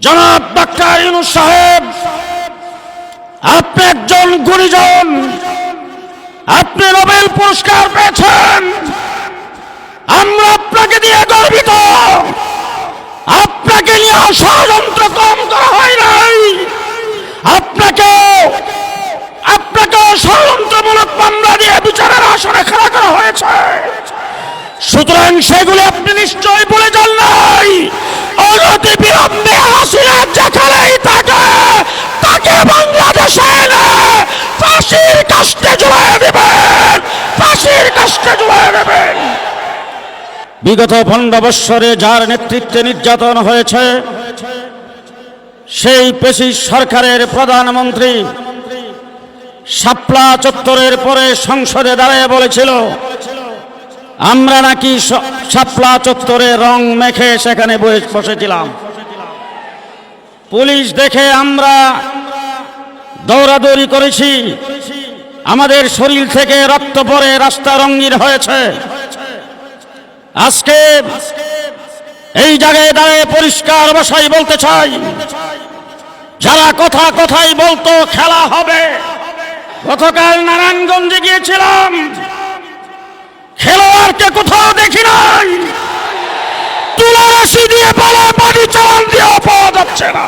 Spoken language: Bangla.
জনাব ডাক্তার ইউনূস সাহেব, আপনি একজন গুণীজন, আপনি নোবেল পুরস্কার পেয়েছেন, আমরা আপনাকে দিয়ে গর্বিত। আপনাকে নিয়ে ষড়যন্ত্র কম করা হয় নাই, আপনাকে ষড়যন্ত্রমূলক মামলা দিয়ে বিচারের আসনে খাড়া করা হয়েছে। সুতরাং সেগুলি আপনি নিশ্চয়ই ভুলে যান নাই। অনতি বিলম্বে হাসিনা যেখানেই থাকে তাকে বাংলাদেশে এনে ফাঁসির কাস্টে ঝুলিয়ে দেবেন, ফাঁসির কাস্টে ঝুলিয়ে দেবেন। বিগত 15 বৎসরে যার নেতৃত্বে নির্যাতন হয়েছে, সেই পেশিস সরকারের প্রধানমন্ত্রী শাপলা চত্বরের পরে সংসদে দাঁড়িয়ে বলেছিল, আমরা নাকি শাপলা চত্বরে রং মেখে সেখানে বসেছিলাম, পুলিশ দেখে আমরা দৌড়াদৌড়ি করেছি, আমাদের শরীর থেকে রক্ত পড়ে রাস্তা রঙিন হয়েছে। আজকে এই জায়গায় দাঁড়িয়ে পরিষ্কার ভাষায় বলতে চাই, যারা কথাই বলতো খেলা হবে, গতকাল নারায়ণগঞ্জে গিয়েছিলাম, খেলোয়াড়কে কোথাও দেখি নাই, তুলা রশি দিয়ে বলে বাড়ি চালান দিয়ে পাওয়া যাচ্ছে না।